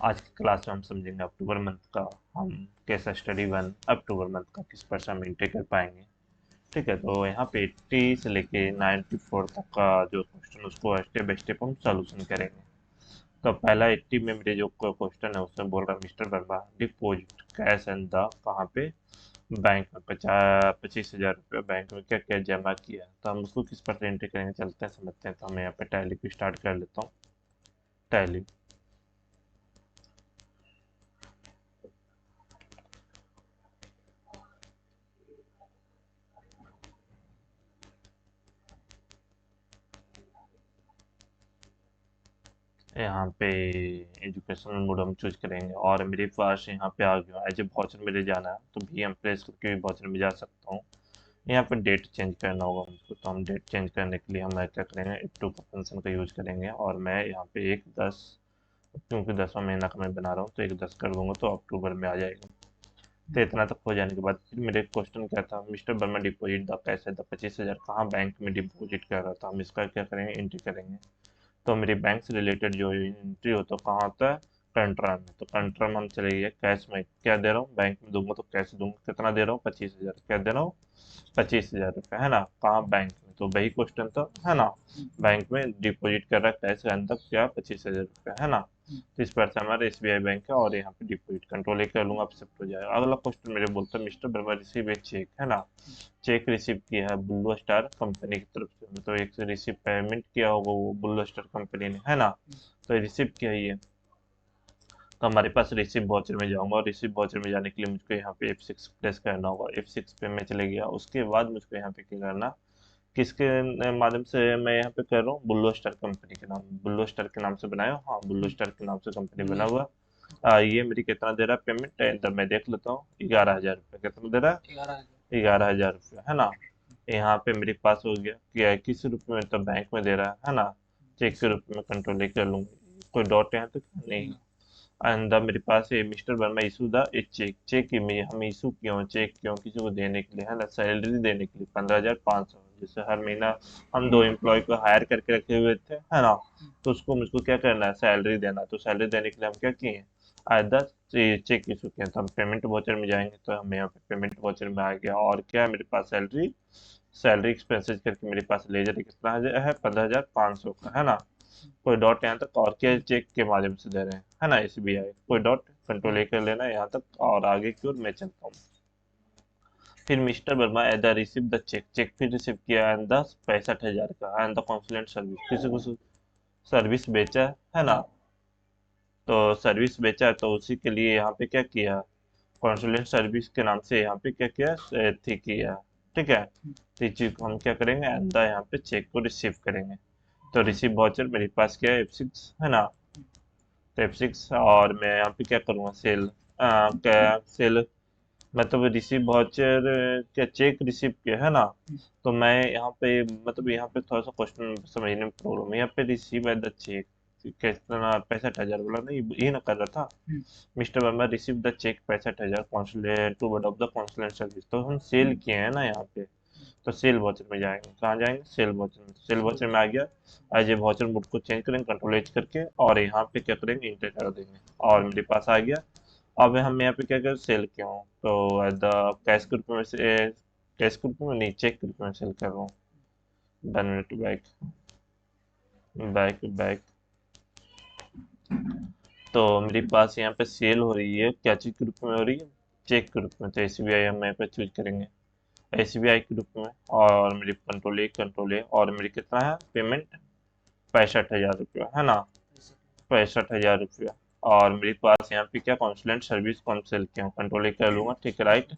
आज की क्लास में हम समझेंगे अक्टूबर मंथ का। हम कैसा स्टडी वन अक्टूबर मंथ का किस पर से हम इंटेक कर पाएंगे। ठीक है, तो यहाँ पे 80 से लेके 94 तक का जो क्वेश्चन उसको स्टेप बाय स्टेप हम सॉल्यूशन करेंगे। तो पहला 80 में मेरे जो क्वेश्चन है उसमें बोल रहा है mister Verma deposit cash and the कहाँ पे बैंक में 25,000 रुपये बैंक में क्या क्या जमा किया। तो हम उसको किस पर से एंट्री करेंगे, चलते हैं समझते हैं। तो मैं यहाँ पे टैली को स्टार्ट कर लेता हूँ। टैली, यहाँ पे एजुकेशनल मोड हम चूज करेंगे और मेरे पास यहाँ पे आ गया एज ए वाचर मेरे जाना है, तो भी हम प्रेस करके भी वाचर में जा सकता हूँ। यहाँ पे डेट चेंज करना होगा मुझको, तो हम डेट चेंज करने के लिए हम क्या करेंगे, F2 का फंक्शन का यूज करेंगे। और मैं यहाँ पे 1/10, क्योंकि 10वां महीना का मैं बना रहा हूँ तो 1/10 कर दूंगा तो अक्टूबर में आ जाएगा। तो इतना तक हो जाने के बाद फिर मेरे क्वेश्चन क्या था, मिस्टर वर्मा डिपॉजिट द कैसे द 25,000 कहाँ बैंक में डिपॉजिट कर रहा था, हम इसका क्या करेंगे, एंट्री करेंगे। तो मेरी बैंक से रिलेटेड जो एंट्री होता है कहाँ होता है, कंट्रा में। तो कंट्रा में हम चले गए कैश में, क्या दे रहा हूँ बैंक में दूंगा तो कैश दूंगा, कितना दे रहा हूँ 25,000, क्या दे रहा हूँ 25,000 रुपये, है ना। कहाँ बैंक में, तो वही क्वेश्चन था, है ना। बैंक में डिपॉजिट कर रहा है कैश के अंदर क्या 25,000 रुपये, है ना। तो इस पर से हमारा SBI बैंक है और यहाँ पे डिपॉजिट कंट्रोल कर लूंगा, अब शिफ्ट हो जाएगा। अगला क्वेश्चन मेरे बोलता है mister Verma receive a cheque, है ना। चेक रिसीव किया है ब्लू स्टार कंपनी की तरफ से, मतलब एक से रिसीव पेमेंट किया होगा वो ब्लू स्टार कंपनी ने, है ना। तो रिसीव किया ही है, तो हमारे पास रिसीव वाउचर में जाऊंगा और रिसीव वाउचर में जाने के लिए मुझको यहाँ पे F6 प्रेस करना होगा। F6 पे मैं चले गया, उसके बाद मुझको यहाँ पे क्या करना, किसके माध्यम से मैं यहाँ पे कर रहा हूँ, बुल्लो स्टार कंपनी के नाम, बुल्लो स्टार के नाम से बनाया हो? हाँ, बुल्लो स्टार के नाम से कंपनी बना हुआ। ये मेरी कितना दे रहा है पेमेंट, तो मैं देख लेता हूँ 11,000 रुपये कितना दे रहा है, 11,000 रुपये, है ना। यहाँ पे मेरे पास हो गया कि किस रूप में, मतलब बैंक में दे रहा है ना, चेक के रूप में कंट्रोल कर लूंगा। कोई डॉट यहाँ तक नहीं। एंड मेरे पास है mister Verma issue the a cheque, cheque में हम इशू क्यों, चेक क्यों, किसी को देने के लिए, है ना, सैलरी देने के लिए 15,500, जैसे हर महीना हम 2 एम्प्लॉय को हायर करके रखे हुए थे, है ना। तो उसको मुझको क्या करना है, सैलरी देना। तो सैलरी देने के लिए हम क्या किए, आधा चेक इशू किया। तो हम पेमेंट वॉचर में जाएंगे, तो हम यहाँ पे पेमेंट वॉचर में आ गया और क्या है मेरे पास, सैलरी, सैलरी एक्सपेंसेस करके मेरे पास लेजर कितना है 15,500 का, है ना। कोई डॉट यहाँ तक, और क्या चेक के माध्यम से दे रहे हैं, है ना, SBI, कोई डॉट, कंट्रोल कर लेना यहाँ तक और आगे की ओर मैं चलता हूँ। फिर mister Verma at the receive the cheque, cheque फिर रिसीव किया एंड द 65,000 का एंड द कॉन्सुलेंट सर्विस, किसी को सर्विस बेचा है ना। तो सर्विस बेचा है तो उसी के लिए यहाँ पे क्या किया, कॉन्सुलेंट सर्विस के नाम से यहाँ पे क्या किया, थी किया। ठीक है, तो इस चीज को हम क्या करेंगे, एंड द यहाँ पे चेक को रिसीव करेंगे। तो रिसीव वाउचर मेरे पास क्या है, F6, है ना। तो F6 और मैं यहाँ पे क्या करूँगा, सेल, क्या सेल, मतलब रिसीव वाउचर क्या चेक रिसीव किया, है ना। तो मैं यहाँ पे, मतलब यहाँ पे थोड़ा सा क्वेश्चन समझने में प्रॉब्लम है। यहाँ पे रिसीव एट द चेक कितना, 65,000 बोला नहीं, ये ना कर रहा था। Mister Verma receive the cheque 65,000 consulate to word of the consulate service, तो हम सेल किए हैं ना यहाँ पे। तो सेल वॉचर में जाएंगे, कहाँ जाएंगे, सेल वॉचर में। सेल वॉचर में आ गया, एज ए वॉचर मोड को चेंज करेंगे कंट्रोल एच करके और यहाँ पे क्या करेंगे, इंटर कर देंगे और मेरे पास आ गया। अब हम यहाँ पे क्या करें, सेल किया हूँ तो एट द कैश के रूप में से, कैश के रूप में नहीं, चेक के रूप में सेल कर रहा हूँ। Done minute, back back back. तो मेरे पास यहाँ पे सेल हो रही है, क्या चीज के रूप में हो रही है, चेक के रूप में। तो SBI हम यहाँ पे चूज करेंगे, SBI के रूप में। और मेरी कंट्रोल ए और मेरी कितना है पेमेंट, 65,000 रुपया, है ना, 65,000 रुपया। और मेरे पास यहाँ पे क्या कॉन्सुलेंट सर्विस को हम सेल किया हूँ, कंट्रोल कर लूंगा, ठीक है, राइट।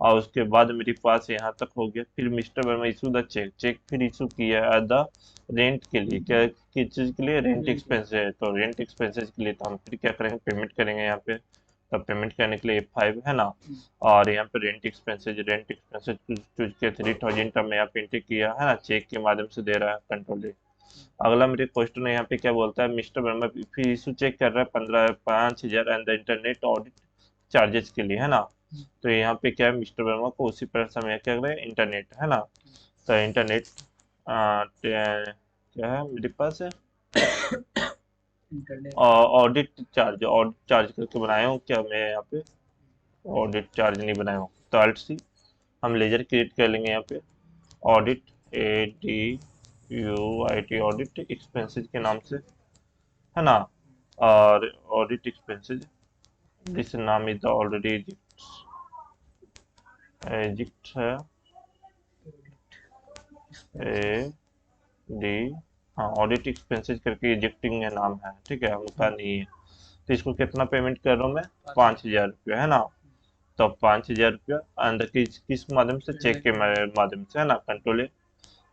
और उसके बाद मेरे पास यहाँ तक हो गया। फिर mister Verma issue the cheque, cheque फिर इशू किया द रेंट के लिए, क्या किस चीज़ के लिए, रेंट एक्सपेंस है। तो रेंट एक्सपेंसेस के लिए तो हम फिर क्या करेंगे, पेमेंट करेंगे यहाँ पे। तब पेमेंट करने के लिए F5, है ना। और यहाँ पे रेंट एक्सपेंसेज चूज किया 3,000 का मैं यहाँ पे एंट्री किया, है ना, चेक के माध्यम से दे रहा है कंट्रोल। अगला मेरे क्वेश्चन है यहाँ पे क्या बोलता है, मिस्टर वर्मा फिर इशू चेक कर रहा है 5,000 and the internet audit charges के लिए, है ना। तो यहाँ पे क्या है, मिस्टर वर्मा को उसी पर समय क्या कर रहे हैं, इंटरनेट, है ना। तो इंटरनेट क्या है मेरे पास है, ऑडिट चार्ज करके बनाया हूँ क्या मैं यहाँ पे? ऑडिट चार्ज नहीं बनाया हूँ, तो अल्ट सी हम लेजर क्रिएट कर लेंगे यहाँ पे। ऑडिट, ADUIT, ऑडिट एक्सपेंसेस के नाम से, है ना। और ऑडिट एक्सपेंसेस, दिस नाम इज द ऑलरेडी एजिक्ट है, ए डी, हाँ ऑडिट एक्सपेंसेस करके एजिक्टिंग है नाम है, ठीक है, उनका नहीं है। तो इसको कितना पेमेंट कर रहा हूँ मैं? 5,000 रुपया, है ना। तो 5,000 रुपया अंदर किस माध्यम से? चेक के माध्यम से, है ना, कंट्रोल है।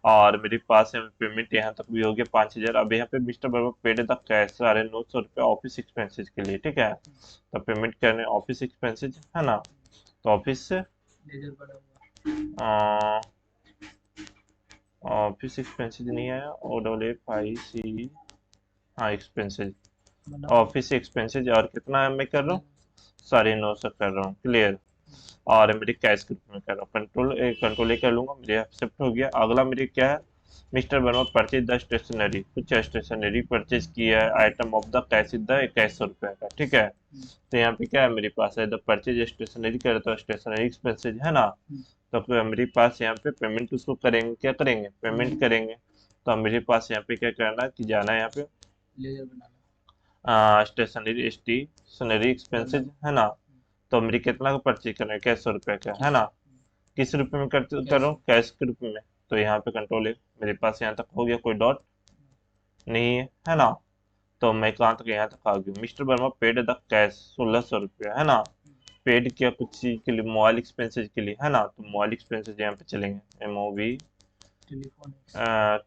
और मेरे पास है पेमेंट यहाँ तक भी हो गया 5,000। अब यहाँ पे mister Verma paid the cash 950 रुपया ऑफिस एक्सपेंसेस के लिए, ठीक है। तो पेमेंट करने ऑफिस एक्सपेंसेस, है ना। तो ऑफिस से ऑफिस एक्सपेंसेस नहीं आया, OFFIC, हाँ एक्सपेंसेस, ऑफिस एक्सपेंसेस। और कितना मैं कर रहा हूँ? 950 कर रहा हूँ, क्लियर। और मेरे कैश ग्रुप में कर रहा हूँ, कंट्रोल ए कर लूंगा, मेरे यहाँ शिफ्ट हो गया। अगला मेरे क्या है? Mister Verma purchase the stationery, कुछ स्टेशनरी परचेज किया है, item of the cash is the 2100 रुपये का, ठीक है। तो यहाँ पे क्या है मेरे पास है? द परचेज स्टेशनरी करे तो स्टेशनरी एक्सपेंसेज, है ना। तो फिर मेरे पास यहाँ पे पेमेंट उसको करेंगे, क्या करेंगे? पेमेंट करेंगे। तो मेरे पास यहाँ पे क्या करना है कि जाना है यहाँ पे स्टेशनरी एक्सपेंसेज, है ना। तो मेरी कितना का परचेज करना है? 2100 रुपये का, है ना। किस रुपए में कर रहा हूँ? कैश के रूप में। तो यहाँ पे कंट्रोल है, मेरे पास यहाँ तक हो गया, कोई डॉट नहीं है ना। तो मैं कहाँ तक? यहाँ तक आ गया। Mister Verma paid the cash 1,600 रुपया, है ना। पेड किया कुछ चीज के लिए, मोबाइल एक्सपेंसेज के लिए, है ना। तो मोबाइल एक्सपेंसेज यहाँ पे चलेंगे, MOB,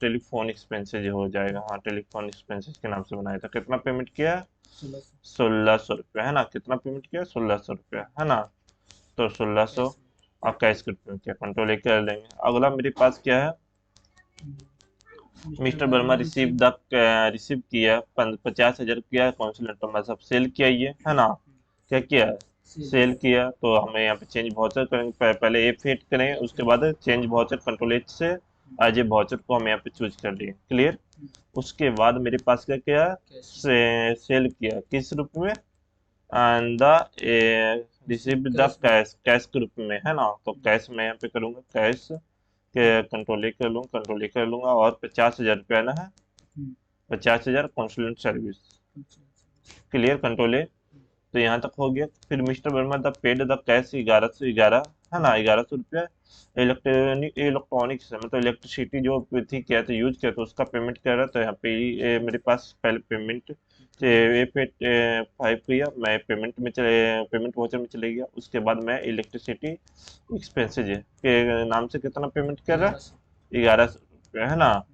टेलीफोन एक्सपेंसेज हो जाएगा, हाँ टेलीफोन एक्सपेंसेज के नाम से बनाया था। कितना पेमेंट किया? 1,600 रुपया, है ना। कितना पेमेंट किया? 1,600 रुपया, है ना। तो 1,600 और कैश के रूप में किया, कंट्रोल ए कर लेंगे। अगला मेरे पास क्या है? मिस्टर वर्मा रिसीव किया 50,000 किया, कौंसलेट मतलब सेल किया, ये है ना। क्या किया? सेल किया। तो हमें यहाँ पे चेंज वाउचर करेंगे, पहले F8 करेंगे, उसके बाद चेंज वाउचर, कंट्रोल H से एज ए वाउचर को हम यहाँ पे चूज कर लिए, क्लियर। उसके बाद मेरे पास क्या किया? सेल किया, किस रूप में? And the receive the cash के रूप में, है ना। तो कैश मैं यहाँ पे करूँगा, कैश के कंट्रोल ए कर लूंगा। और 50,000 रुपया ना है, 50,000 कॉन्सुलेट सर्विस, क्लियर, कंट्रोल ए। तो यहाँ तक हो गया। फिर mister Verma the paid the cash 1,111, है ना, 1,100 रुपया। इलेक्ट्रॉनिक्स मतलब इलेक्ट्रिसिटी जो थी, क्या था, यूज किया, तो उसका पेमेंट कर रहा था। यहाँ पे मेरे पास पहले पेमेंट फाइव किया, मैं पेमेंट वाउचर में चले गया। उसके बाद मैं इलेक्ट्रिसिटी एक्सपेंसेज के नाम से कितना पेमेंट कर रहा है? 1,100 रुपया, है ना।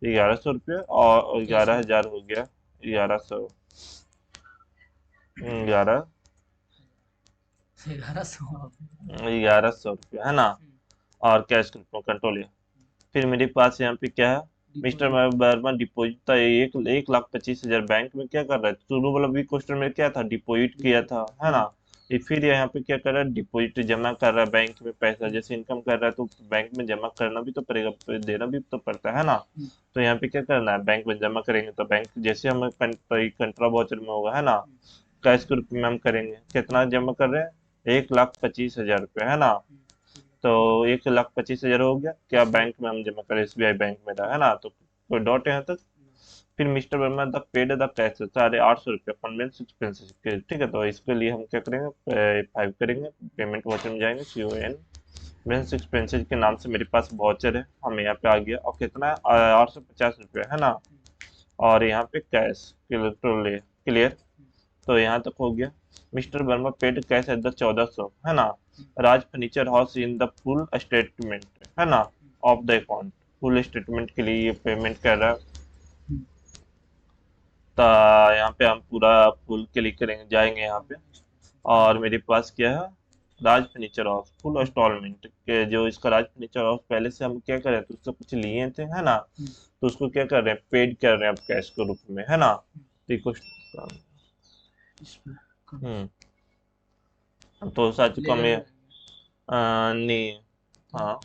1,100 रुपया और 11,000 हो गया, 1,100, 11 1,100 रुपया, है ना। और कैश कंट्रोल है। फिर मेरे पास यहाँ पे क्या है? मिस्टर वर्मा डिपॉजिट था 1,25,000 बैंक में, क्या कर रहा है? शुरू वाला भी क्वेश्चन में क्या था? डिपॉजिट किया था, है ना। ये फिर यहाँ पे क्या कर रहा है? डिपॉजिट जमा कर रहा है बैंक में पैसा, जैसे इनकम कर रहा है तो बैंक में जमा करना भी तो पड़ेगा, देना भी तो पड़ता है ना। तो यहाँ पे क्या करना है? बैंक में जमा करेंगे, तो बैंक जैसे हम कंट्रा वाउचर में होगा, है ना। कैश के रूप में हम करेंगे, कितना जमा कर रहे हैं? 1,25,000 रुपया, है ना। तो 1,25,000 हो गया, क्या बैंक में हम जमा करें? SBI बैंक में था, है ना। तो कोई डॉट यहाँ तक। फिर mister Verma the paid the tax 850 रुपया कन्वेंस एक्सपेंसेस के, ठीक है। तो इसके लिए हम क्या करेंगे? 5 करेंगे, पेमेंट वाउचर में जाएंगे, CON मेंस एक्सपेंसेस के नाम से मेरे पास वाउचर है, हमें यहाँ पे आ गया। और कितना है? 850 रुपया, है ना। और यहाँ पे कैश, क्लियर। तो यहाँ तक हो गया। Mister Verma paid cash at the 1,400, है ना। Raj furniture house in the full statement, है ना, of the account, full statement के लिए ये पेमेंट कर रहा है। तो यहाँ पे हम पूरा फुल क्लिक करेंगे, जाएंगे यहाँ पे। और मेरे पास क्या है? राज फर्नीचर हाउस फुल इंस्टॉलमेंट के, जो इसका राज फर्नीचर हाउस पहले से हम क्या कर रहे हैं, तो उससे कुछ लिए थे, है ना। तो उसको क्या कर रहे हैं? पेड कर रहे हैं अब कैश के रूप में, है ना। तो ये कुछ तो सच को हमें नहीं, हाँ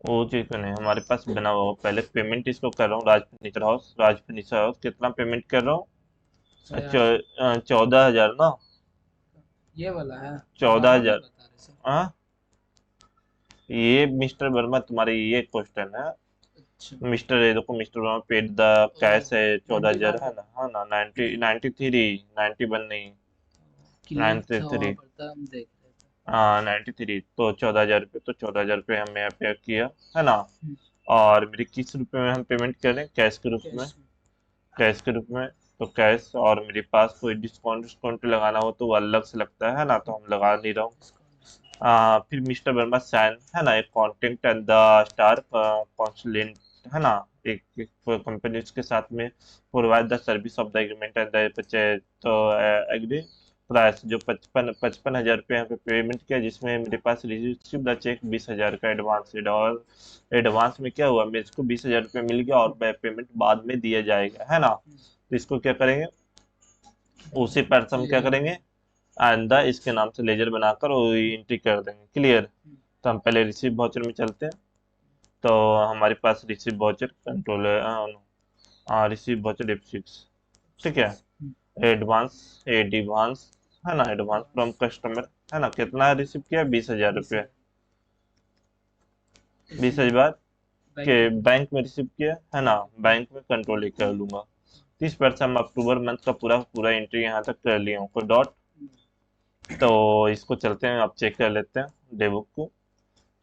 वो चीज़ तो नहीं हमारे पास बना हुआ। पहले पेमेंट इसको कर रहा हूँ, राज फर्नीचर हाउस, राज फर्नीचर हाउस कितना पेमेंट कर रहा हूँ? 180। 14,000 ना? ये वाला है? चौदह बारह नहीं हजार बता रहे सर। हाँ, ये मिस्टर वर्मा तुम्हारे ये क्वेश्चन है। अच्छा। मिस्टर, ये देखो मिस्टर वर्मा पेड द ओ, कैश है 14,000 91 है है। ना? हाँ ना, 93, 91 नहीं, क्लियर नाइन्टी था थ्री वहाँ पर था, हम देख रहे थे। हाँ 93, तो 14,000 रुपये, तो 14,000 रुपये हमने यहाँ पे किया है ना? हम्म, और मेरे किस रुपए में हम पेमेंट करें? कैश के रूप में। कैश में। कैश के रूप में, तो कैश, और मेरे पास कोई डिस्काउंट डिस्काउंट लगाना हो तो वो अलग से लगता है ना, तो हम लगा नहीं रहा हूँ। डिस्काउंट। फिर मिस्टर वर्मा सैन है ना, एक कॉन्टेक्ट एंड द स्टार कॉन्सुलेंट है ना, एक कंपनी उसके साथ में provide the service of the agreement and the purchase, तो एग्री प्राइस जो 55,000 रुपये यहाँ पे पेमेंट किया, जिसमें मेरे पास रिसीव द चेक 20,000 का एडवांस। और एडवांस में क्या हुआ, मेरे को 20,000 रुपये मिल गया और पेमेंट बाद में दिया जाएगा है ना? तो इसको क्या करेंगे, उसी पर हम क्या लेजर करेंगे, बनाओ। आइंदा इसके नाम से लेजर बनाकर वो एंट्री कर देंगे। क्लियर? तो हम पहले रिसीव वाउचर में चलते हैं। तो हमारे पास receive voucher control receive voucher F6, ठीक है। एडवांस, एडवांस है ना, एडवांस फ्रॉम एडवांस। कस्टमर है ना, कितना रिसीव किया? 20,000 रुपये। 20,000। 20,000 के बैंक में कुछ बैंक में रिसीव किया है ना, बैंक में। बैंक में कंट्रोल ही कर लूंगा। 30% हम अक्टूबर मंथ का पूरा पूरा एंट्री यहाँ तक कर लिया हूँ, कोई डॉट। तो इसको चलते हैं, अब चेक कर लेते हैं डे बुक को।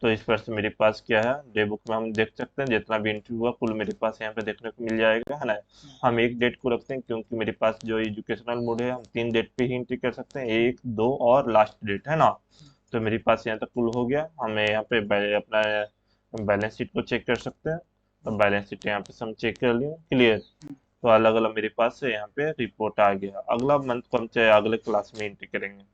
तो इस पर से मेरे पास क्या है, डे बुक में हम देख सकते हैं जितना भी एंट्री हुआ कुल मेरे पास यहाँ पे देखने को मिल जाएगा है ना। हम एक डेट को रखते हैं क्योंकि मेरे पास जो एजुकेशनल मोड है, हम 3 डेट पे ही एंट्री कर सकते हैं, 1, 2 और लास्ट डेट है ना। तो मेरे पास यहाँ तक कुल हो गया। हमें यहाँ पे अपना बैलेंस शीट को चेक कर सकते हैं। तो बैलेंस शीट यहाँ पे से हम चेक कर लिए। क्लियर? तो अलग अलग मेरे पास से यहाँ पे रिपोर्ट आ गया। अगला मंथ को हम चाहे अगले क्लास में एंट्री करेंगे।